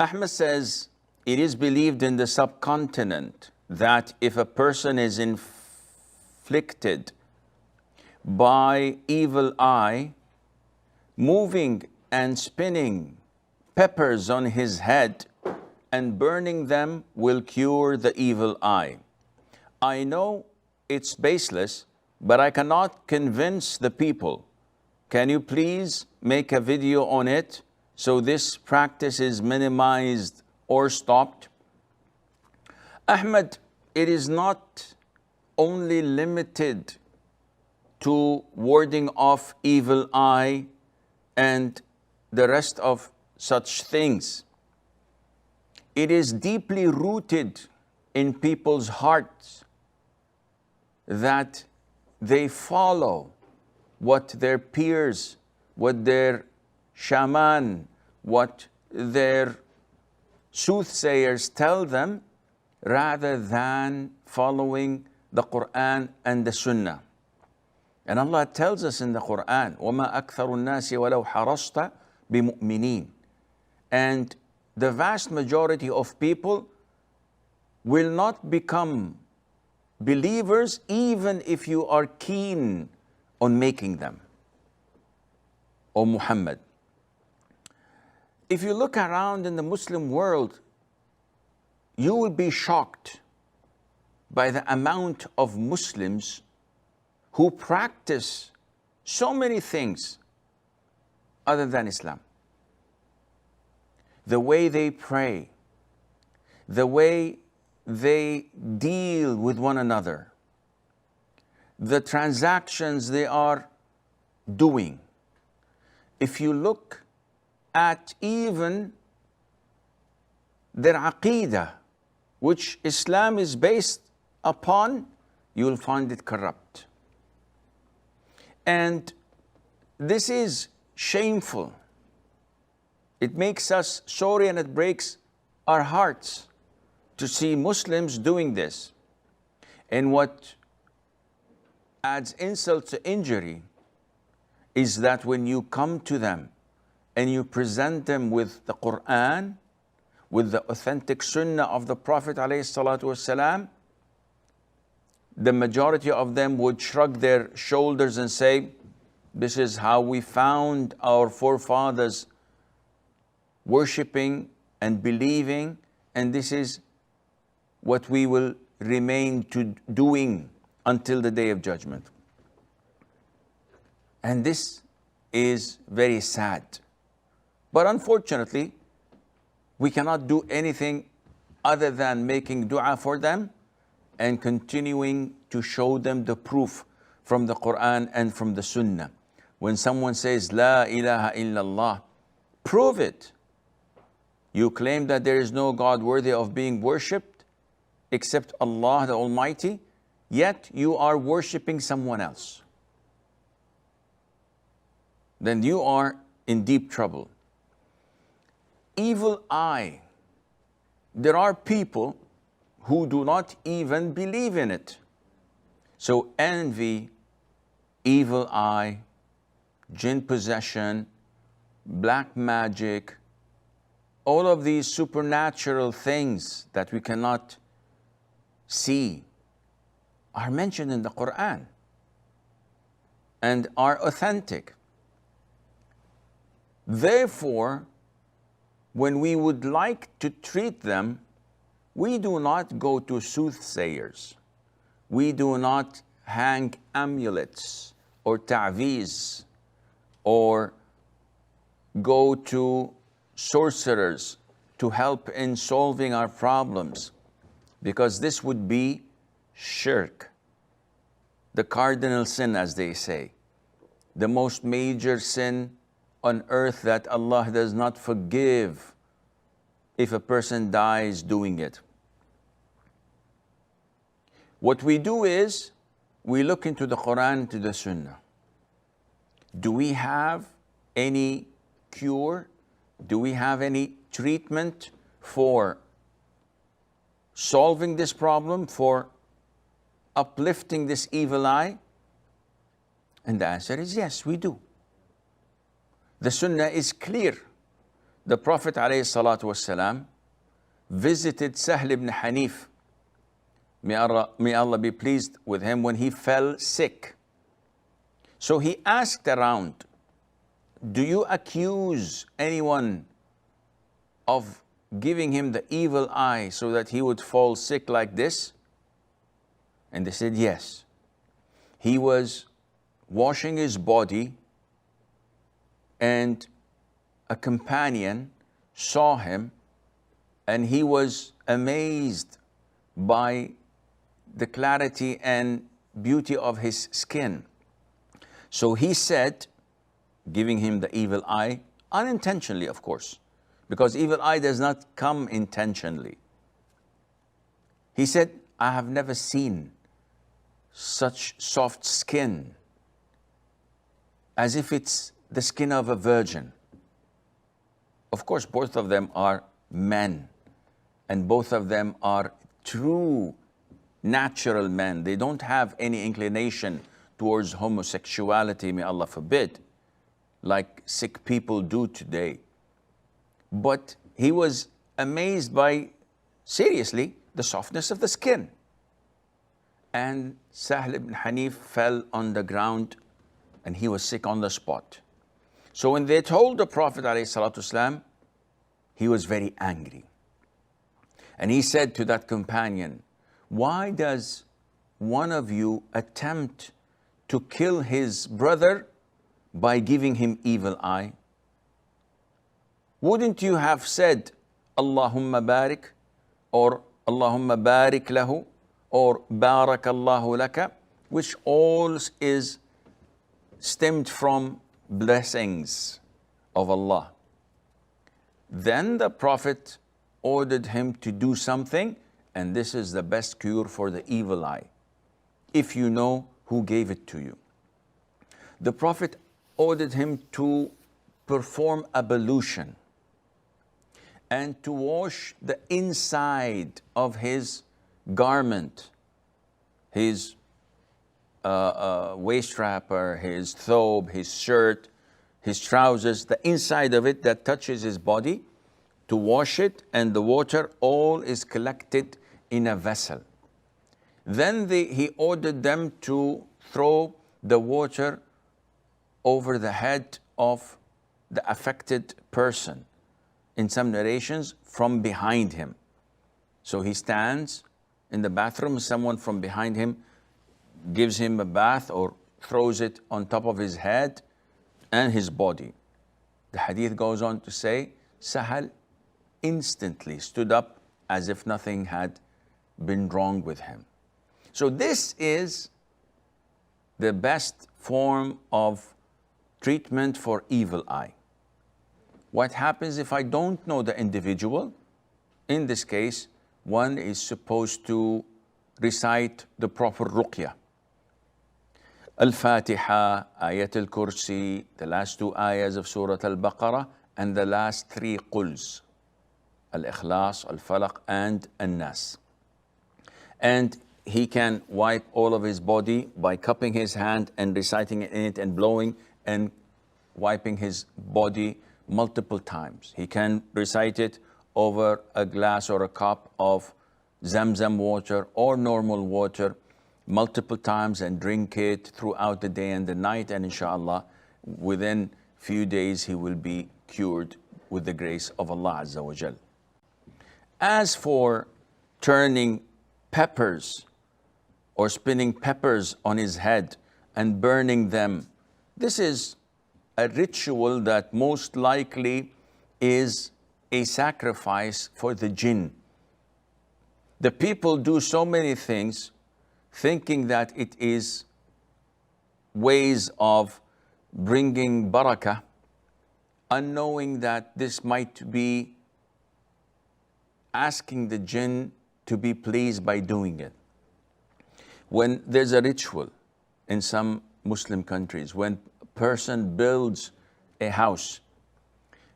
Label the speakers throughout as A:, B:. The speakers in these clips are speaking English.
A: Ahmed says, it is believed in the subcontinent that if a person is inflicted by evil eye, moving and spinning peppers on his head and burning them will cure the evil eye. I know it's baseless, but I cannot convince the people. Can you please make a video on it so this practice is minimized or stopped? Ahmed, it is not only limited to warding off evil eye and the rest of such things. It is deeply rooted in people's hearts that they follow what their peers, what their shaman, what their soothsayers tell them, rather than following the Quran and the Sunnah. And Allah tells us in the Quran, وَمَا أَكْثَرُ النَّاسِ وَلَوْ حَرَصْتَ بِمُؤْمِنِينَ. And the vast majority of people will not become believers even if you are keen on making them. O Muhammad, if you look around in the Muslim world, you will be shocked by the amount of Muslims who practice so many things other than Islam. The way they pray, the way they deal with one another, the transactions they are doing. If you look at even their aqeedah, which Islam is based upon, you will find it corrupt. And this is shameful. It makes us sorry and it breaks our hearts to see Muslims doing this. And what adds insult to injury is that when you come to them and you present them with the Quran, with the authentic Sunnah of the Prophet ﷺ, the majority of them would shrug their shoulders and say, this is how we found our forefathers worshipping and believing, and this is what we will remain to doing until the Day of Judgment. And this is very sad. But unfortunately, we cannot do anything other than making dua for them and continuing to show them the proof from the Quran and from the Sunnah. When someone says, La ilaha illallah, prove it. You claim that there is no God worthy of being worshipped except Allah the Almighty, yet you are worshipping someone else. Then you are in deep trouble. Evil eye. There are people who do not even believe in it. So envy, evil eye, jinn possession, black magic, all of these supernatural things that we cannot see are mentioned in the Quran and are authentic. Therefore, when we would like to treat them, we do not go to soothsayers. We do not hang amulets or ta'viz or go to sorcerers to help in solving our problems, because this would be shirk, the cardinal sin, as they say, the most major sin on earth that Allah does not forgive if a person dies doing it. What we do is we look into the Quran, to the Sunnah. Do we have any cure? Do we have any treatment for solving this problem, for uplifting this evil eye? And the answer is yes, we do. The Sunnah is clear the Prophet ﷺ visited Sahl ibn Hanif, may Allah be pleased with him, when he fell sick. So he asked around, do you accuse anyone of giving him the evil eye so that he would fall sick like this? And they said yes. He was washing his body and a companion saw him and he was amazed by the clarity and beauty of his skin. So he said, giving him the evil eye, unintentionally of course, because evil eye does not come intentionally. He said, I have never seen such soft skin, as if it's the skin of a virgin. Of course, both of them are men, and both of them are true natural men. They don't have any inclination towards homosexuality, may Allah forbid, like sick people do today. But he was amazed by, seriously, the softness of the skin. And Sahl ibn Hanif fell on the ground and he was sick on the spot. So when they told the Prophet ﷺ, he was very angry. And he said to that companion, why does one of you attempt to kill his brother by giving him evil eye? Wouldn't you have said, Allahumma barik, or Allahumma barik lahu, or barakallahu laka, which all is stemmed from blessings of Allah. Then the Prophet ordered him to do something, and this is the best cure for the evil eye, if you know who gave it to you. The Prophet ordered him to perform ablution and to wash the inside of his garment, his waist wrapper, his thobe, his shirt, his trousers, the inside of it that touches his body, to wash it, and the water all is collected in a vessel. Then he ordered them to throw the water over the head of the affected person. In some narrations, from behind him. So he stands in the bathroom, someone from behind him gives him a bath or throws it on top of his head and his body. The hadith goes on to say, Sahal instantly stood up as if nothing had been wrong with him. So this is the best form of treatment for evil eye. What happens if I don't know the individual? In this case, one is supposed to recite the proper ruqya. Al-Fatiha, Ayat al-Kursi, the last two ayahs of Surah Al-Baqarah, and the last three quls, Al-Ikhlas, Al-Falaq, and An-Nas. And he can wipe all of his body by cupping his hand and reciting in it and blowing and wiping his body multiple times. He can recite it over a glass or a cup of Zamzam water or normal water multiple times and drink it throughout the day and the night, and inshallah within few days he will be cured with the grace of Allah Azza wa Jal. As for turning peppers or spinning peppers on his head and burning them, this is a ritual that most likely is a sacrifice for the jinn. The people do so many things thinking that it is ways of bringing barakah, unknowing that this might be asking the jinn to be pleased by doing it. When there's a ritual in some Muslim countries, when person builds a house,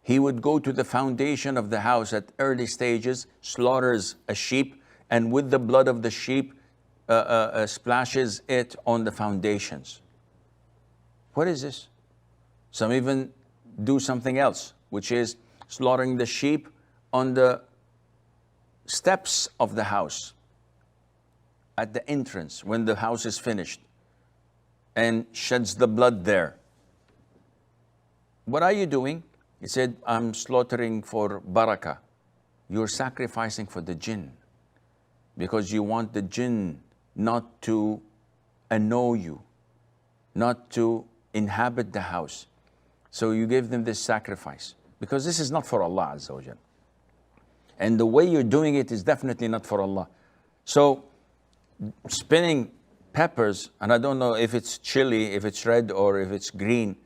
A: he would go to the foundation of the house at early stages, slaughters a sheep, and with the blood of the sheep splashes it on the foundations. What is this? Some even do something else, which is slaughtering the sheep on the steps of the house, at the entrance when the house is finished, and sheds the blood there. What are you doing? He said, I'm slaughtering for barakah. You're sacrificing for the jinn, because you want the jinn not to annoy you, not to inhabit the house. So you give them this sacrifice, because this is not for Allah Azza wa Jal. And the way you're doing it is definitely not for Allah. So spinning peppers, and I don't know if it's chili, if it's red or if it's green.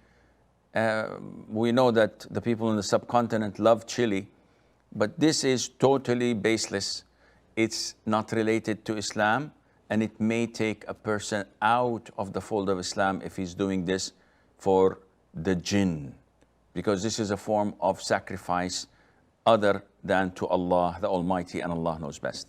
A: We know that the people in the subcontinent love chili, but this is totally baseless. It's not related to Islam, and it may take a person out of the fold of Islam if he's doing this for the jinn, because this is a form of sacrifice other than to Allah the Almighty, and Allah knows best.